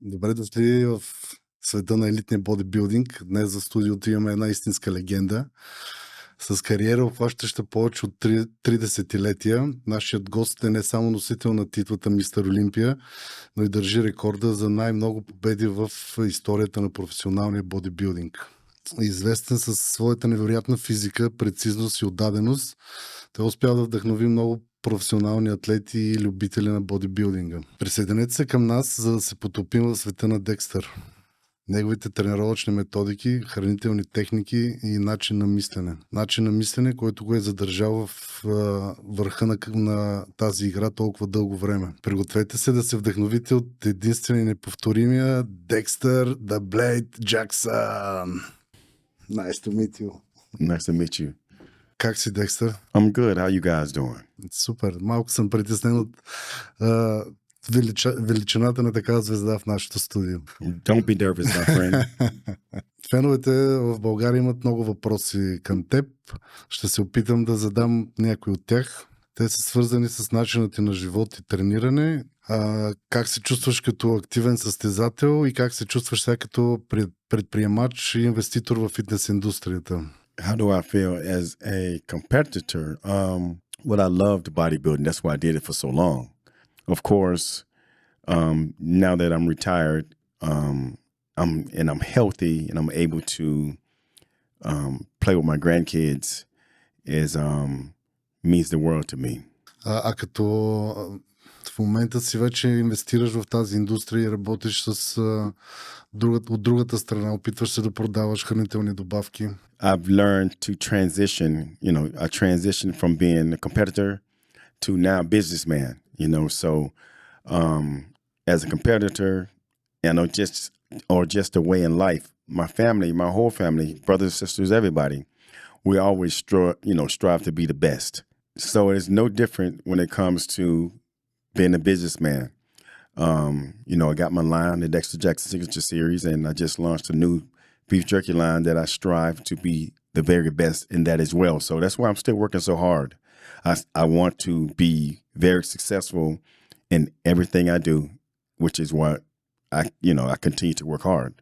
Добре дошли в света на елитния бодибилдинг. Днес за студиото имаме една истинска легенда с кариера, обхващаща повече от 3 десетилетия. Нашият гост е не само носител на титлата Мистер Олимпия, но и държи рекорда за най-много победи в историята на професионалния бодибилдинг. Известен със своята невероятна физика, прецизност и отдаденост, той успял да вдъхнови много професионални атлети и любители на бодибилдинга. Присъединете се към нас, за да се потопим в света на Декстър. Неговите тренировъчни методики, хранителни техники и начин на мислене. Начин на мислене, който го е задържал в върха на тази игра толкова дълго време. Пригответе се да се вдъхновите от единствения неповторимия Декстър Джаксън. Nice to meet you. Nice to meet you. Как си, Декстър? I'm good. How you guys doing? Супер. Малко съм притеснен от величината на такава звезда в нашото студио. Don't be nervous, my friend. Феновете в България имат много въпроси към теб. Ще се опитам да задам някои от тях. Те са свързани с начинът ти на живот и трениране. Как се чувстваш като активен състезател и как се чувстваш сега като предприемач и инвеститор в фитнес индустрията? How do I feel as a competitor? Well, I loved bodybuilding. That's why I did it for so long. Of course, now that I'm retired, I'm healthy and I'm able to play with my grandkids means the world to me. Като в момента си вече инвестираш в тази индустрия и работиш с от другата страна, опитваш се да продаваш хранителни добавки. I've learned to transition, I transitioned from being a competitor to now a businessman, so as a competitor, just a way in life, my whole family, brothers, sisters, everybody, we always strive to be the best. So it's no different when it comes to being a businessman. I got my line, the Dexter Jackson Signature Series, and I just launched a new beef jerky line that I strive to be the very best in that as well. So that's why I'm still working so hard. I want to be very successful in everything I do, which is what I continue to work hard.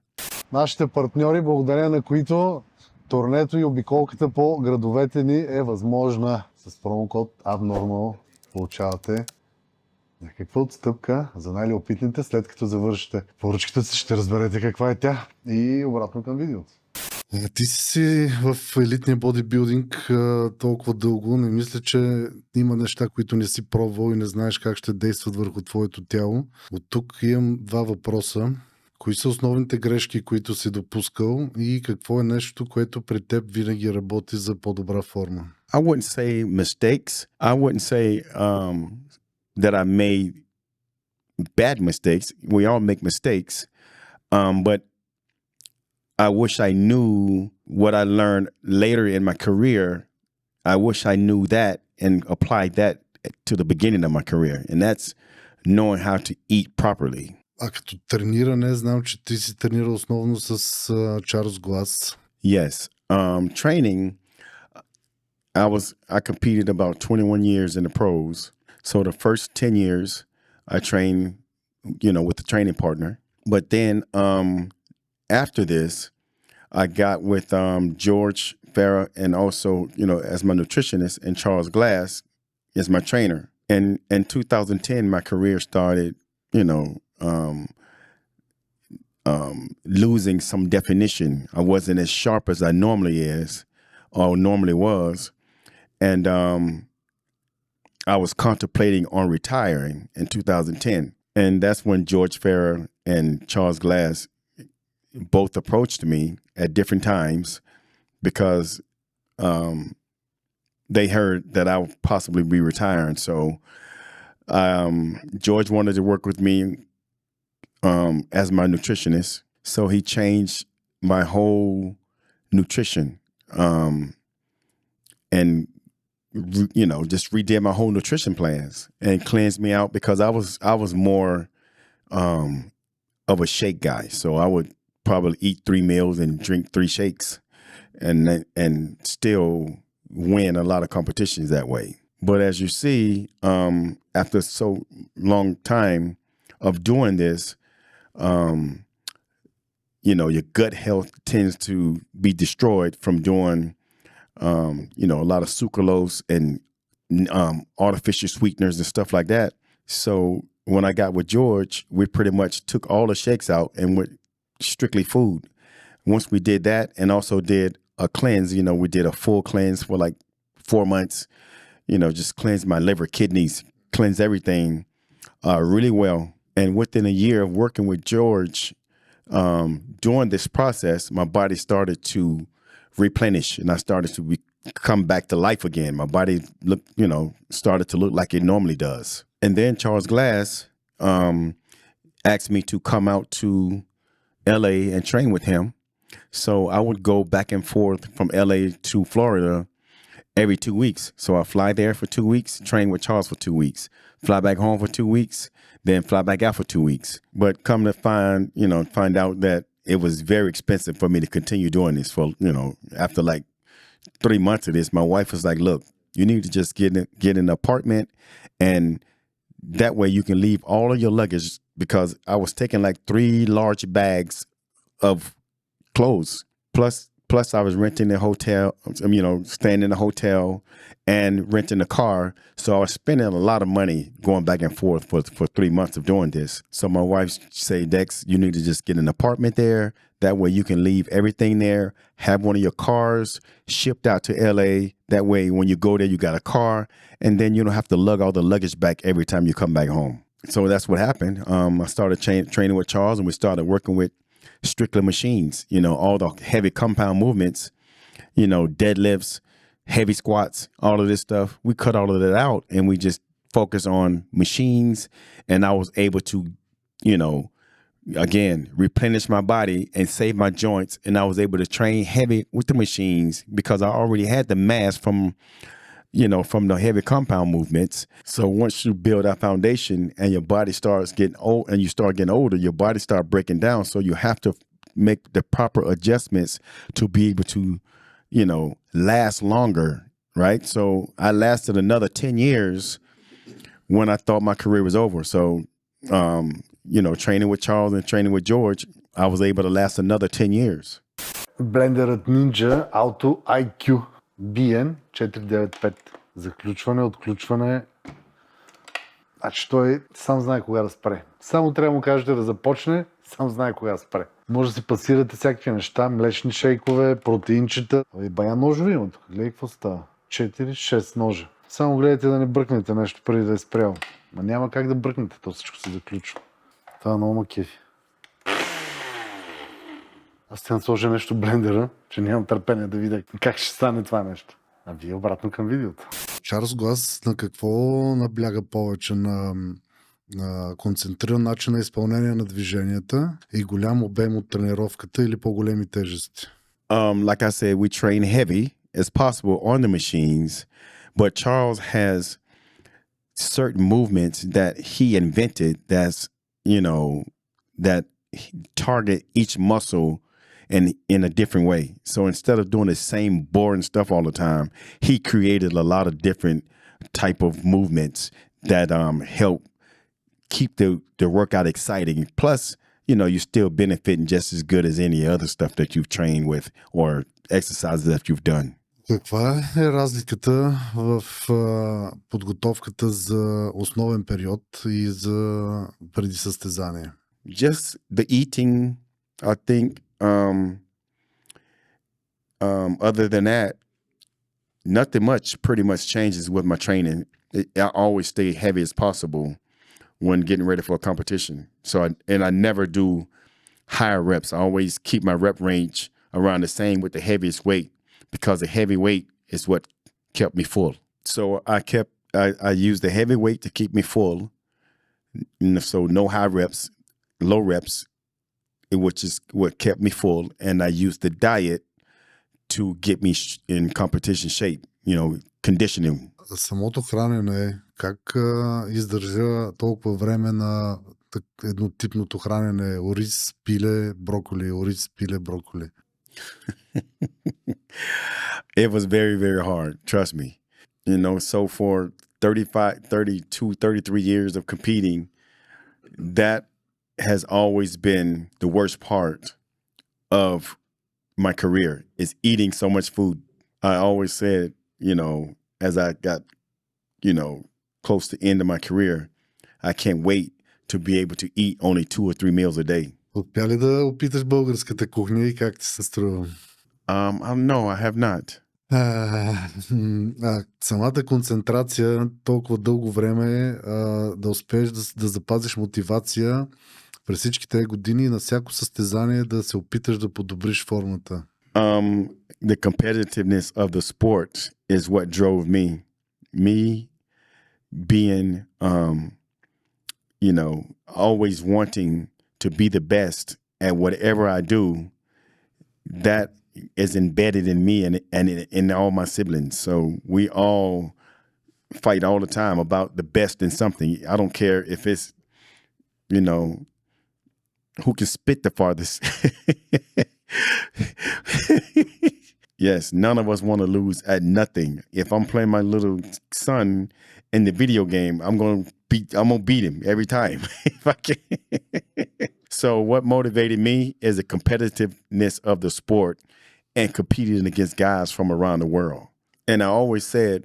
Нашите партньори, благодарение на които турнето и обиколката по градовете ни е възможна. С промокод Abnormal получавате някаква отстъпка за най-любопитните, след като завършите поръчката си, ще разберете каква е тя. И обратно към видеото. Ти си в елитния бодибилдинг толкова дълго. Не мисля, че има неща, които не си пробвал и не знаеш как ще действат върху твоето тяло. От тук имам два въпроса. Кои са основните грешки, които си допускал и какво е нещо, което пред теб винаги работи за по-добра форма? I wouldn't say mistakes. I wouldn't say that I made bad mistakes. We all make mistakes. But I wish I knew what I learned later in my career. I wish I knew that and applied that to the beginning of my career. And that's knowing how to eat properly. А като трениране, знам, че ти си тренирал основно с Чарлз Глас. Yes. Training, I competed about 21 years in the pros. So the first 10 years I trained, with a training partner. But then after this, I got with George Farah and also, as my nutritionist, and Charles Glass as my trainer. And in 2010, my career started, losing some definition. I wasn't as sharp as I normally was. And I was contemplating on retiring in 2010. And that's when George Farah and Charles Glass both approached me at different times because they heard that I would possibly be retiring. So George wanted to work with me as my nutritionist. So he changed my whole nutrition and just redid my whole nutrition plans and cleansed me out because I was more of a shake guy. So I would probably eat 3 meals and drink 3 shakes and still win a lot of competitions that way. But as you see, after so long time of doing this, your gut health tends to be destroyed from doing, a lot of sucralose and artificial sweeteners and stuff like that. So when I got with George, we pretty much took all the shakes out and went strictly food. Once we did that and also did a cleanse, we did a full cleanse for like 4 months, just cleanse my liver, kidneys, cleanse everything really well. And within a year of working with George, during this process, my body started to replenish and I started to come back to life again. My body started to look like it normally does. And then Charles Glass asked me to come out to LA and train with him. So I would go back and forth from LA to Florida every 2 weeks. So I fly there for 2 weeks, train with Charles for 2 weeks, fly back home for 2 weeks, then fly back out for 2 weeks. But come to find out that it was very expensive for me to continue doing this for, after like 3 months of this, my wife was like, look, you need to just get an apartment and that way you can leave all of your luggage, because I was taking like 3 large bags of clothes. Plus I was renting a hotel, staying in a hotel and renting a car. So I was spending a lot of money going back and forth for 3 months of doing this. So my wife said, Dex, you need to just get an apartment there. That way you can leave everything there, have one of your cars shipped out to LA. That way when you go there, you got a car, and then you don't have to lug all the luggage back every time you come back home. So that's what happened. I started training with Charles, and we started working with strictly machines, all the heavy compound movements, deadlifts, heavy squats, all of this stuff. We cut all of that out and we just focus on machines. And I was able to, again, replenish my body and save my joints. And I was able to train heavy with the machines because I already had the mass from the heavy compound movements. So once you build that foundation and your body starts getting old and you start getting older, your body starts breaking down. So you have to make the proper adjustments to be able to, last longer, right? So I lasted another 10 years when I thought my career was over. So, training with Charles and training with George, I was able to last another 10 years. Блендерът Ninja Auto IQ BN 495. Заключване, отключване. Значи той сам знае кога да спре. Само трябва да му кажете да започне, сам знае кога да спре. Може да си пасирате всякакви неща, млечни шейкове, протеинчета. Бая ножове има тук. Гледай какво става. 4-6 ножа. Само гледайте да не бръкнете нещо преди да е спрял. Ма няма как да бръкнете, то всичко се заключва. Това е много макефи. Аз трябва да сложа нещо в блендера, че нямам търпение да видя как ще стане това нещо. А вие обратно към видеото. Чарлз Глас на какво набляга повече? На концентриран начин на изпълнение на движенията и голям обем от тренировката или по-големи тежести? Like I said, we train heavy as possible on the machines, but Charles has certain movements that he invented that's, that target each muscle and in a different way. So instead of doing the same boring stuff all the time, he created a lot of different type of movements that help keep the workout exciting. Plus, you're still benefiting just as good as any other stuff that you've trained with or exercises that you've done. Каква е разликата в подготовката за основен период и за преди състезание? Just the eating, I think. Other than that, nothing much pretty much changes with my training. I always stay heavy as possible when getting ready for a competition. So I never do higher reps. I always keep my rep range around the same with the heaviest weight because the heavy weight is what kept me full. So I used the heavy weight to keep me full. So no high reps, low reps, which is what kept me full. And I used the diet to get me in competition shape, conditioning. Самото хранене, как издържа толкова време на еднотипното хранене? Ориз, пиле, броколи, ориз, пиле, броколи. It was very, very hard. Trust me. So for 32, 33 years of competing, that has always been the worst part of my career is eating so much food. I always said, as I got, close to the end of my career, I can't wait to be able to eat only 2 or 3 meals a day. Успя ли да опиташ българската кухня и как ти се струва? No, I have not. Самата концентрация толкова дълго време да успееш да запазиш мотивация през всички тези години на всяко състезание да се опиташ да подобриш формата. The competitiveness of the sport is what drove me. Me being, always wanting to be the best at whatever I do, that is embedded in me and in all my siblings. So we all fight all the time about the best in something. I don't care if it's, who can spit the farthest. Yes, none of us want to lose at nothing. If I'm playing my little son in the video game, I'm gonna beat him every time if I can. So what motivated me is the competitiveness of the sport and competing against guys from around the world. And I always said,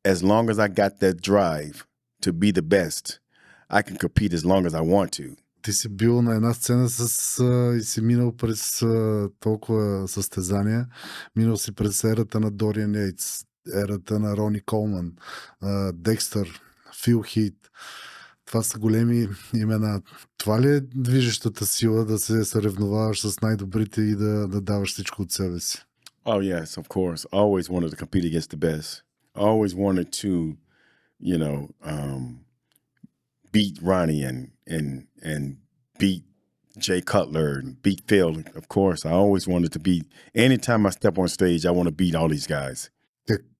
as long as I got that drive to be the best, I can compete as long as I want to. Ти си бил на една сцена и си минал през толкова състезания. Минал си през ерата на Дориан Ейтс, ерата на Рони Колман, Декстър, Фил Хит. Това са големи имена. Това ли е движещата сила да се съревноваваш с най-добрите и да даваш всичко от себе си? Oh, yes, of course. I always wanted to compete against the best. I always wanted to, beat Ronnie and beat Jay Cutler and beat Phil. Of course, I always wanted to beat. Anytime I step on stage, I want to beat all these guys.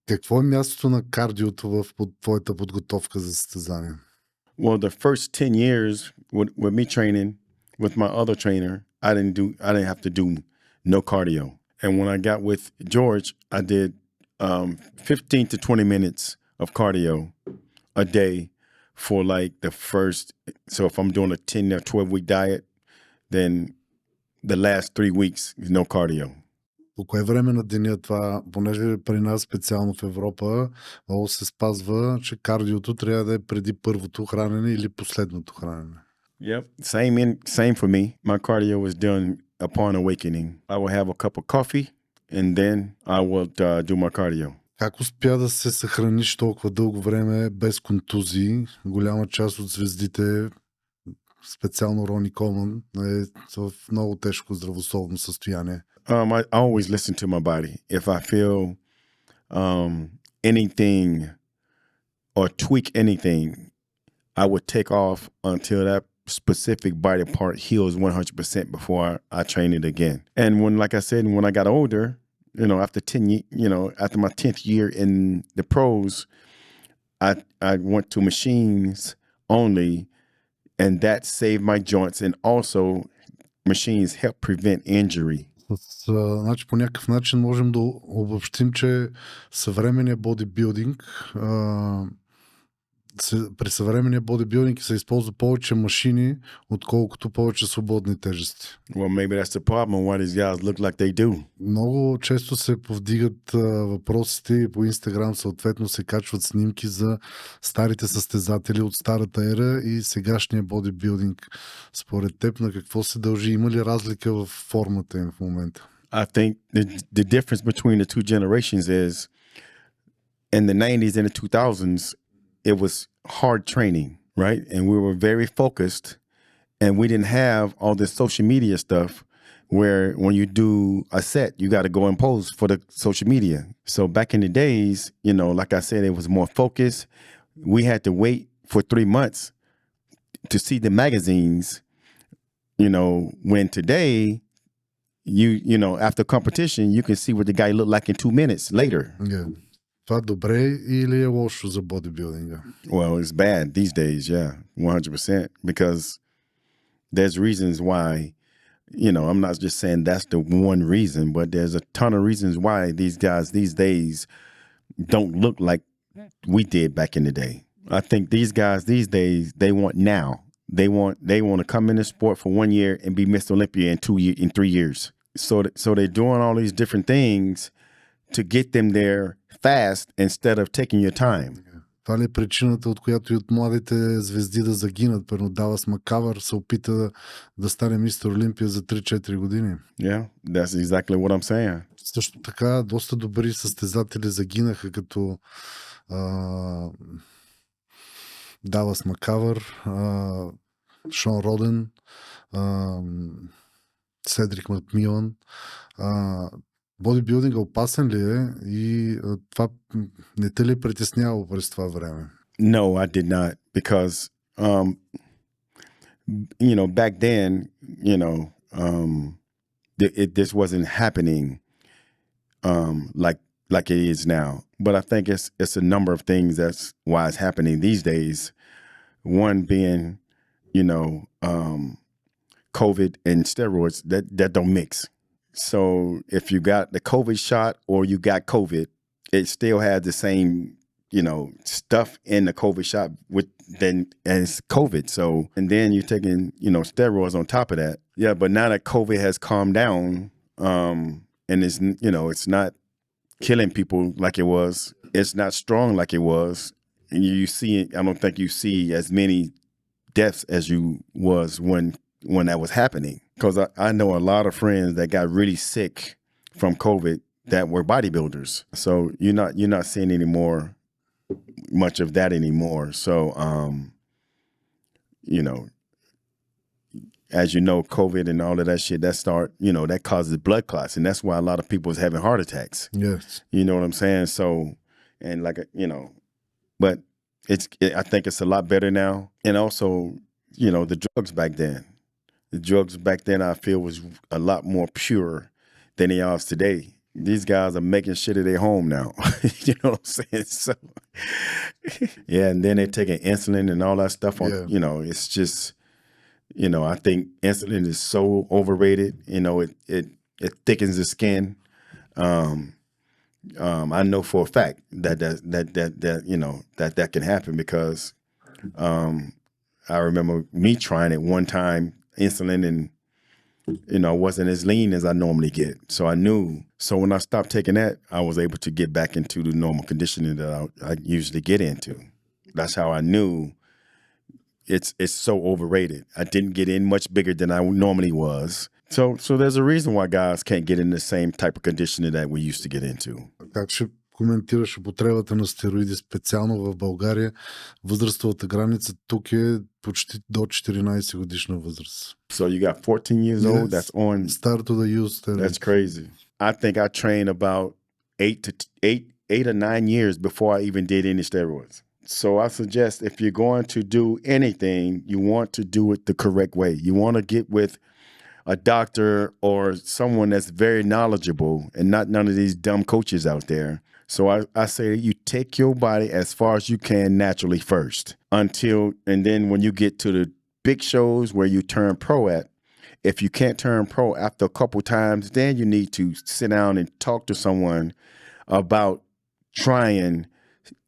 Какво е мястото на кардиото в твоята подготовка за състезание? Well, the first 10 years with me training with my other trainer, I didn't have to do no cardio. And when I got with George, I did 15 to 20 minutes of cardio a day for like the first, so if I'm doing a 10 or 12 week diet, then the last 3 weeks is no cardio. По кое време на деня това, понеже при нас специално в Европа много се спазва, че кардиото трябва да е преди първото хранене или последното хранене? Yep, same for me. My cardio was done upon awakening. I will have a cup of coffee and then I will do my cardio. Как успя да се съхраниш толкова дълго време без контузии? Голяма част от звездите, специално Рони Колман, е в много тежко здравословно състояние. I always listen to my body. If I feel anything or tweak anything, I would take off until that specific body part heals 100% before I train it again. And like I said, when I got older, after my 10th year in the pros, I went to machines only, and that saved my joints. And also, machines help prevent injury. Значи, по някакъв начин можем да обобщим, че съвременния бодибилдинг, при съвременния бодибилдинг се използва повече машини, отколкото повече свободни тежести. Well, maybe that's the problem why these guys look like they do. Много често се повдигат въпросите и по Инстаграм съответно се качват снимки за старите състезатели от старата ера и сегашния бодибилдинг. Според теб на какво се дължи? Има ли разлика в формата им в момента? I think the difference between the two generations is in the 90s and the 2000s, it was hard training, right? And we were very focused and we didn't have all this social media stuff where when you do a set, you got to go and pose for the social media. So back in the days, like I said, it was more focused. We had to wait for 3 months to see the magazines, when today, after competition, you can see what the guy looked like in 2 minutes later. Yeah. Това добре или е лошо за бодибилдинга? Well, it's bad these days, yeah, 100%, because there's reasons why, I'm not just saying that's the one reason, but there's a ton of reasons why these guys these days don't look like we did back in the day. I think these guys these days, they want now. they want to come in the sport for 1 year and be Mr. Olympia in 3 years. So they're doing all these different things to get them there fast instead of taking your time. Това ли е причината, от която и от младите звезди да загинат? Първо Далас Макавър се опита да стане мистер Олимпия за 3-4 години. Yeah, that's exactly what I'm saying. Също така, доста добри състезатели загинаха, като Далас Макавър, Шон Роден, Седрик Макмилан. Бодибилдинга опасен ли е и това не те ли притесняло през това време? No, I did not, because back then, this wasn't happening like it is now. But I think it's a number of things that's why it's happening these days. One being, COVID and steroids that don't mix. So if you got the COVID shot or you got COVID, it still has the same, stuff in the COVID shot as COVID. So, and then you're taking, steroids on top of that. Yeah, but now that COVID has calmed down, and it's not killing people like it was. It's not strong like it was. And I don't think you see as many deaths as you was when that was happening. Because I know a lot of friends that got really sick from COVID that were bodybuilders. So you're not seeing much of that anymore. So, as you know, COVID and all of that shit, that causes blood clots. And that's why a lot of people is having heart attacks. Yes. You know what I'm saying? So, and but I think it's a lot better now. And also, the drugs back then. The drugs back then I feel was a lot more pure than they are today. These guys are making shit at their home now. You know what I'm saying? So, yeah, and then they're taking insulin and all that stuff on, it's just, I think insulin is so overrated. It thickens the skin. I know for a fact that can happen, because I remember me trying it one time, insulin, and I wasn't as lean as I normally get. So I knew. So when I stopped taking that, I was able to get back into the normal conditioning that I usually get into. That's how I knew it's so overrated. I didn't get in much bigger than I normally was. So there's a reason why guys can't get in the same type of conditioning that we used to get into. Как ще коментираш употребата на стероиди, специално в България? Възрастовата граница тук е почти до 14 годишна възраст. So you got 14 years old that's on. Started to use steroids. That's crazy. I think I trained about 8 or 9 years before I even did any steroids. So I suggest if you're going to do anything, you want to do it the correct way. You want to get with a doctor or someone that's very knowledgeable and not none of these dumb coaches out there. So I say you take your body as far as you can naturally first and then when you get to the big shows where you turn pro at, if you can't turn pro after a couple times, then you need to sit down and talk to someone about trying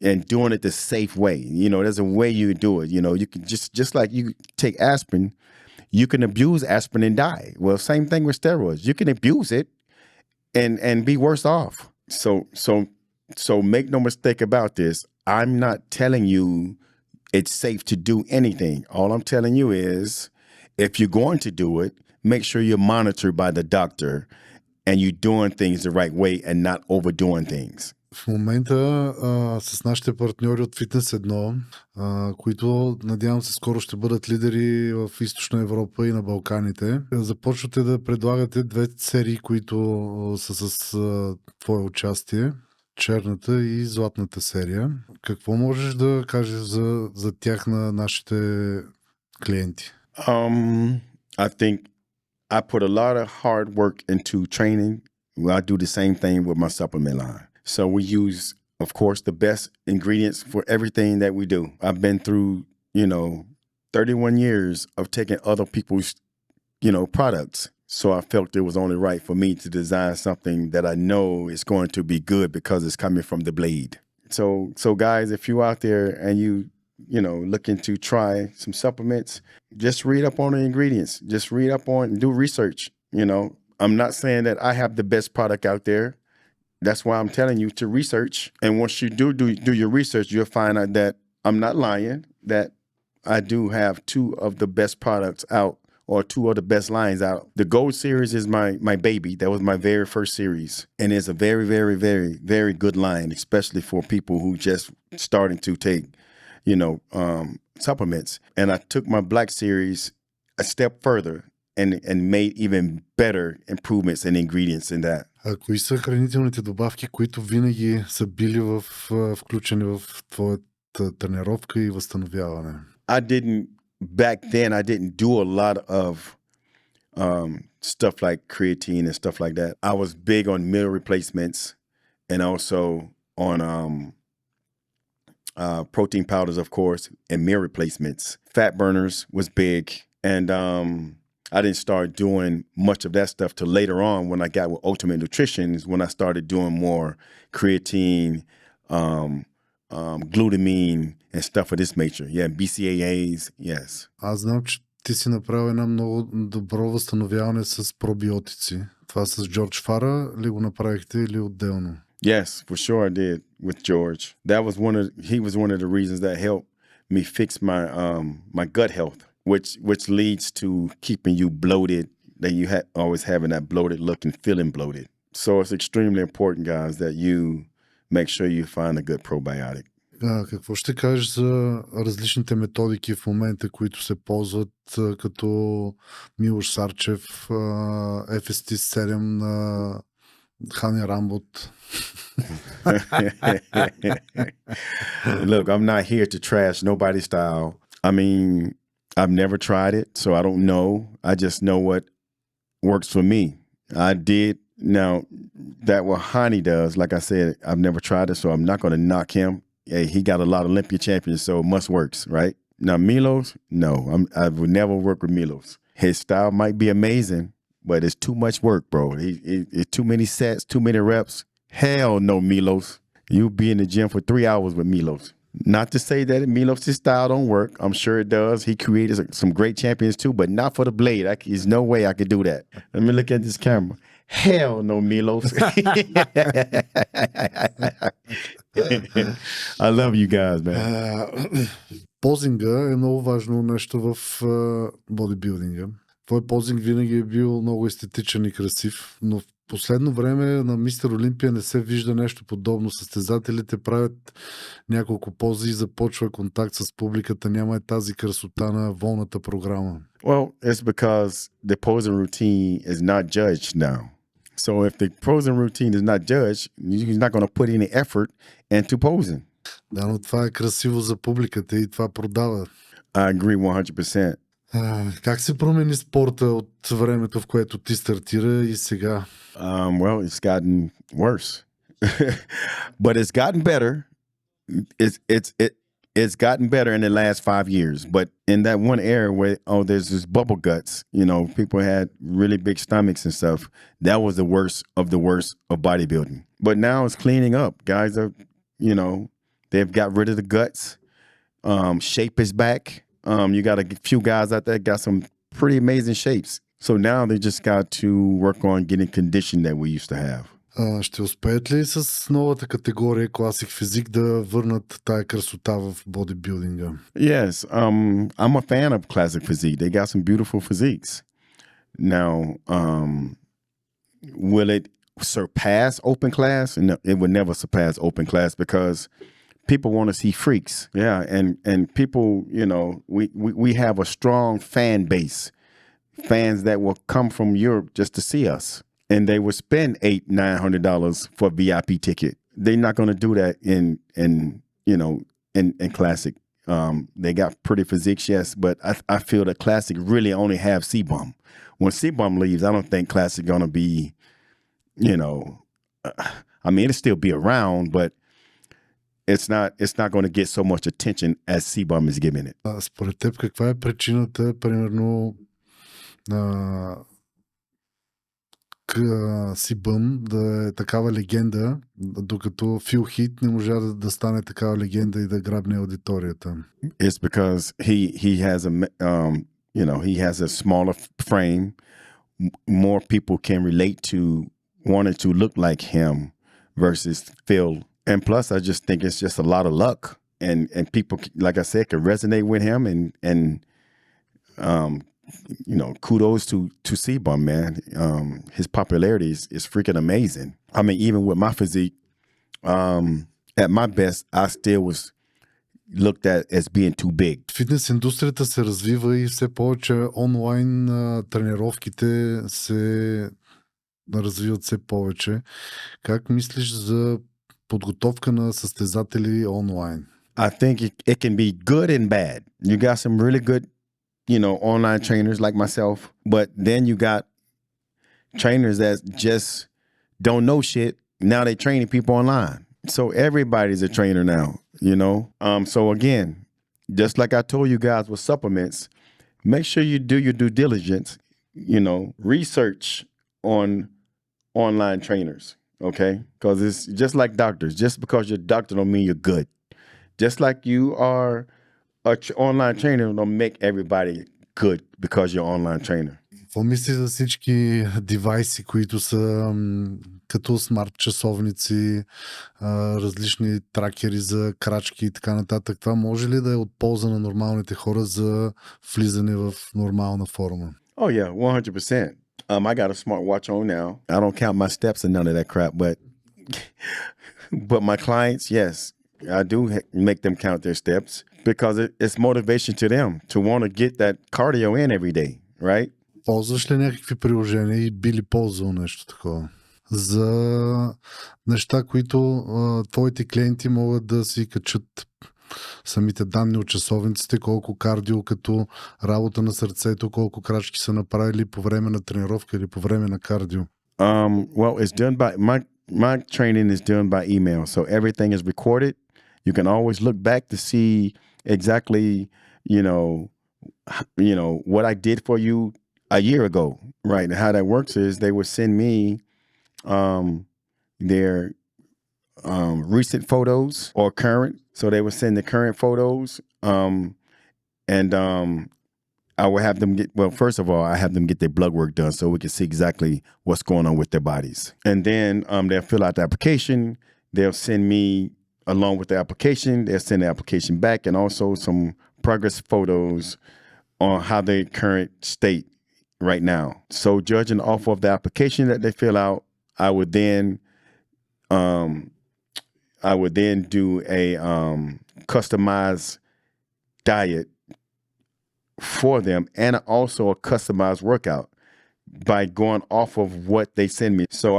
and doing it the safe way. There's a way you do it. You can just like you take aspirin, you can abuse aspirin and die. Well, same thing with steroids. You can abuse it and be worse off. So make no mistake about this. I'm not telling you it's safe to do anything. All I'm telling you is if you're going to do it, make sure you're monitored by the doctor and you're doing things the right way and not overdoing things. В момента с нашите партньори от Фитнес 1, които надявам се скоро ще бъдат лидери в Източна Европа и на Балканите, започвате да предлагате 2 серии, които са с твое участие. Черната и златната серия. Какво можеш да кажеш за тях на нашите клиенти? I think I put a lot of hard work into training. I do the same thing with my supplement line. So we use, of course, the best ingredients for everything that we do. I've been through, 31 years of taking other people's, products. So I felt it was only right for me to design something that I know is going to be good because it's coming from the blade. So guys, if you're out there and looking to try some supplements, just read up on the ingredients. Just read up on and do research. I'm not saying that I have the best product out there. That's why I'm telling you to research. And once you do your research, you'll find out that I'm not lying, that I do have two of the best products out, or two of the best lines out. The Gold series is my baby. That was my very first series. And it's a very, very, very, very good line, especially for people who just starting to take, supplements. And I took my Black series a step further and made even better improvements and ingredients in that. А кои са хранителните добавки, които винаги са били включени в твоята тренировка и възстановяване? Back then, I didn't do a lot of stuff like creatine and stuff like that. I was big on meal replacements and also on protein powders, of course, and meal replacements. Fat burners was big. And I didn't start doing much of that stuff till later on when I got with Ultimate Nutrition, is when I started doing more creatine, glutamine and stuff of this nature. Yeah, BCAAs, yes. Аз знам, че ти си направил една много добро възстановяване с пробиотици. Това с Джордж Фара ли го направихте или отделно? Yes, for sure I did with George. He was one of the reasons that helped me fix my gut health, which leads to keeping you bloated, that you always having that bloated look and feeling bloated. So it's extremely important, guys, that you make sure you find a good probiotic. Какво ще кажеш за различните методики в момента, които се ползват, като Милош Сарчев, FST7 на Хани Рамбот? Look, I'm not here to trash nobody's style. I mean, I've never tried it, so I don't know. I just know what works for me. I did. Now, that what Hani does, like I said, I've never tried it, so I'm not going to knock him. Hey, he got a lot of Olympia champions, so it must works, right? Now, Milos, no, I would never work with Milos. His style might be amazing, but it's too much work, bro. It's too many sets, too many reps. Hell no, Milos. You'll be in the gym for 3 hours with Milos. Not to say that Milos' style don't work. I'm sure it does. He created some great champions too, but not for the blade. There's no way I could do that. Let me look at this camera. Hell no, Milos. I love you guys, man. Позинга е много важно нещо в бодибилдинга. Твой позинг винаги е бил много естетичен и красив, но в последно време на Мистер Олимпия не се вижда нещо подобно. Състезателите правят няколко пози и започва контакт с публиката. Няма тази красота на волната програма. Well, it's because the posing routine is not judged now. So if the posing routine is not judged, he's not going to put any effort into posing. Да, но това е красиво за публиката и това продава. I agree 100%. Как се промени спорта от времето, в което ти стартира и сега? Well, it's gotten worse. But it's gotten better. It's gotten better in the last 5 years. But in that one era where, there's this bubble guts, people had really big stomachs and stuff. That was the worst of bodybuilding. But now it's cleaning up. Guys are, they've got rid of the guts. Shape is back. You got a few guys out there got some pretty amazing shapes. So now they just got to work on getting condition that we used to have. Ще успеят ли с новата категория класик физик да върнат тая красота в бодибилдинга? Yes, I'm a fan of classic physique. They got some beautiful physiques. Now, will it surpass open class? No, it would never surpass open class because people want to see freaks. Yeah, and people, we have a strong fan base. Fans that will come from Europe just to see us. And they would spend $800-900 for a VIP ticket. They're not going to do that in classic. They got pretty physiques, yes, but I feel that classic really only have C-Bum. When C-Bum leaves, I don't think classic going to be, it'll still be around, but it's not going to get so much attention as C-Bum is giving it. Според теб, каква е причината, примерно, си бъм да е такава легенда, докато Фил Хит не можа да стане такава легенда и да грабне аудиторията? It's because he has he has a smaller frame. More people can relate to wanting to look like him versus Phil. And plus, I just think it's just a lot of luck. And people, like I said, can resonate with him and kudos to C-Bum, man. His popularity is freaking amazing. I mean, even with my physique, at my best, I still was looked at as being too big. Фитнес индустрията се развива и все повече онлайн тренировките се развиват все повече. Как мислиш за подготовка на състезатели онлайн? I think it can be good and bad. You got some really good, online trainers like myself, but then you got trainers that just don't know shit. Now they training people online. So everybody's a trainer now, So again, just like I told you guys with supplements, make sure you do your due diligence, research on online trainers, okay? Because it's just like doctors. Just because you're a doctor don't mean you're good. Just like you are an online trainer don't make everybody good because you're an online trainer. Какво мислиш за всички девайси, които са като смарт часовници, различни тракери за крачки и така нататък? Това може ли да е от полза на нормалните хора за влизане в нормална форма? Oh yeah, 100%. I got a smartwatch on now. I don't count my steps and none of that crap, but my clients, yes, I do make them count their steps because it's motivation to them to want to get that cardio in every day, right? Ползваш ли някакви приложения и би ли ползвал нещо такова? За неща, които твоите клиенти могат да си качат самите данни от часовниците, колко кардио като работа на сърцето, колко крачки са направили по време на тренировка или по време на кардио? Well, it's done by my training is done by email, so everything is recorded. You can always look back to see exactly, what I did for you a year ago, right? And how that works is they would send me their recent photos or current. So they would send the current photos, and I would have them first of all, I have them get their blood work done so we can see exactly what's going on with their bodies. And then they'll fill out the application. They'll send me, along with the application, they'll send the application back and also some progress photos on how their current state right now. So judging off of the application that they fill out, I would then do a customized diet for them and also a customized workout by going off of what they send me. So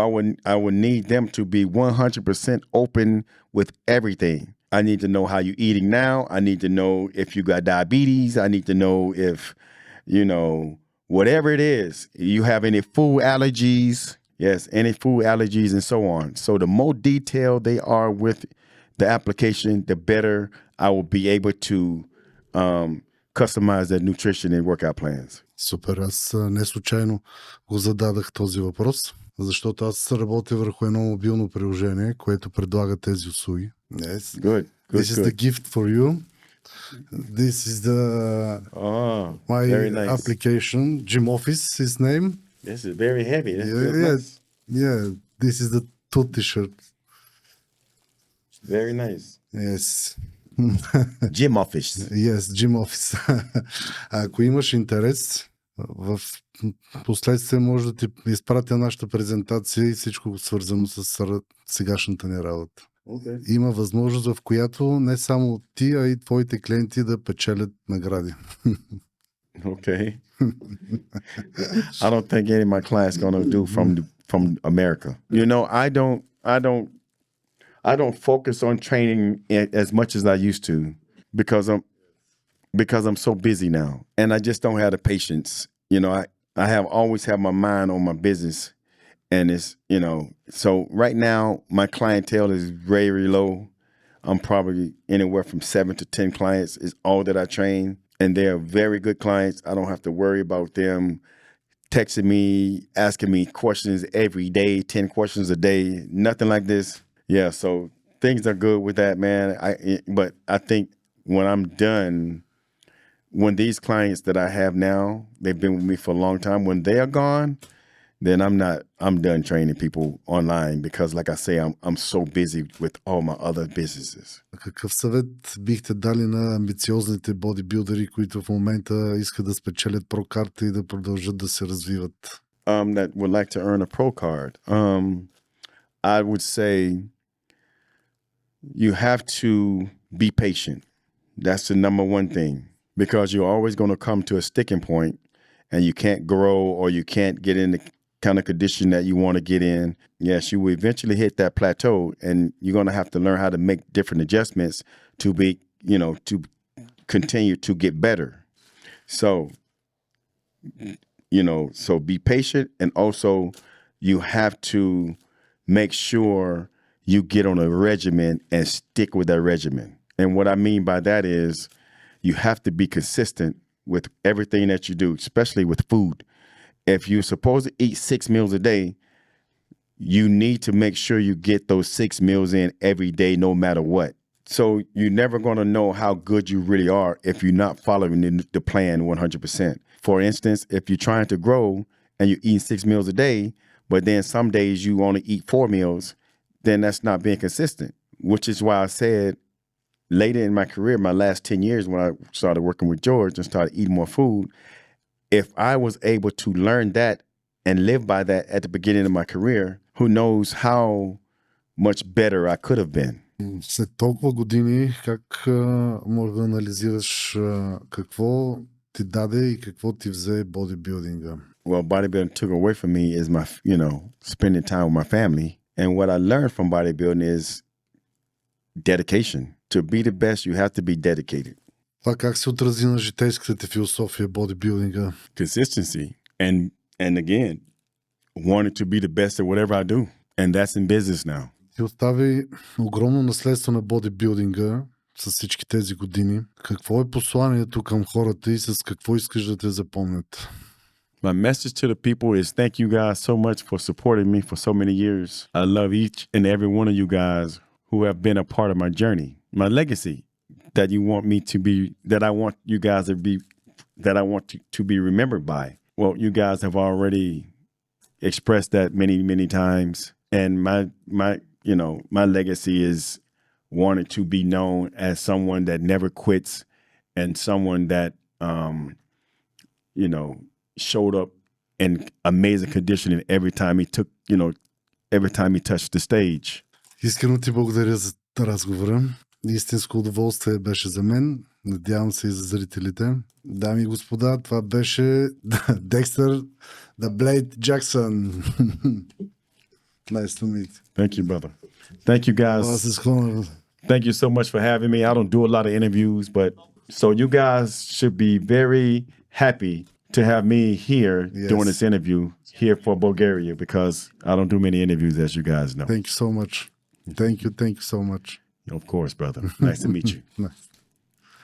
I would need them to be 100% open with everything. I need to know how you're eating now. I need to know if you got diabetes. I need to know if, whatever it is, you have any food allergies. Yes, any food allergies and so on. So the more detailed they are with the application, the better I will be able to customize their nutrition and workout plans. Супер, аз не случайно го зададах този въпрос, защото аз работя върху едно мобилно приложение, което предлага тези услуги. Yes. Good. This is the gift for you. This is my very nice. application, Gym Office, his name. This is very heavy. Yeah, this is the tooth t-shirt. Very nice. Yes. Gym Office. Yes, Gym Office. Ако имаш интерес, в последствие може да ти изпратя нашата презентация и всичко свързано с сегашната ни работа. Okay. Има възможност, в която не само ти, а и твоите клиенти да печелят награди. Okay. I don't think any of my clients gonna do from America. I don't focus on training as much as I used to because I'm so busy now, and I just don't have the patience. I have always have my mind on my business, and it's so right now my clientele is very low. I'm probably anywhere from 7 to 10 clients is all that I train. And they're very good clients. I don't have to worry about them texting me, asking me questions every day, 10 questions a day, nothing like this. Yeah, so things are good with that, man. But I think when I'm done, when these clients that I have now, they've been with me for a long time, when they are gone, then I'm done training people online because, like I say, I'm so busy with all my other businesses. Какъв съвет бихте дали на амбициозните бодибилдери, които в момента искат да спечелят про-карта и да продължат да се развиват? That would like to earn a pro card. I would say you have to be patient. That's the number one thing, because you're always going to come to a sticking point and you can't grow or you can't get in the kind of condition that you want to get in. Yes, you will eventually hit that plateau and you're going to have to learn how to make different adjustments to be, to continue to get better. So, so be patient, and also you have to make sure you get on a regimen and stick with that regimen. And what I mean by that is you have to be consistent with everything that you do, especially with food. If you're supposed to eat 6 meals a day, you need to make sure you get those 6 meals in every day, no matter what. So you're never going to know how good you really are if you're not following the plan 100%. For instance, if you're trying to grow and you eat 6 meals a day, but then some days you only eat 4 meals, then that's not being consistent, which is why I said later in my career, my last 10 years when I started working with George and started eating more food, if I was able to learn that and live by that at the beginning of my career, who knows how much better I could have been. След толкова години, как може да анализираш какво ти даде и какво ти взе бодибилдинга? Well, bodybuilding took away from me is my, spending time with my family. And what I learned from bodybuilding is dedication. To be the best, you have to be dedicated. Това как се отрази на житейската ти философия бодибилдинга? Consistency. And again, wanting to be the best at whatever I do. And that's in business now. Ти остави огромно наследство на бодибилдинга с всички тези години. Какво е посланието към хората и с какво искаш да те запомнят? My message to the people is thank you guys so much for supporting me for so many years. I love each and every one of you guys who have been a part of my journey. My legacy that you want me to be, that I want you guys to be, that I want to be remembered by. Well, you guys have already expressed that many, many times. And my legacy is wanting to be known as someone that never quits and someone that, showed up in amazing conditioning every time he took, every time he touched the stage. Искрено ти благодаря за разговора. Истинско удоволствие беше за мен. Надявам се и за зрителите. Дами и господа, това беше Декстър Джаксън. Nice to meet you. Thank you, brother. Thank you, guys. Thank you so much for having me. I don't do a lot of interviews, but so you guys should be very happy to have me here doing this interview here for Bulgaria, because I don't do many interviews, as you guys know. Thank you so much. Thank you so much. Of course, brother. Nice to meet you. Nice.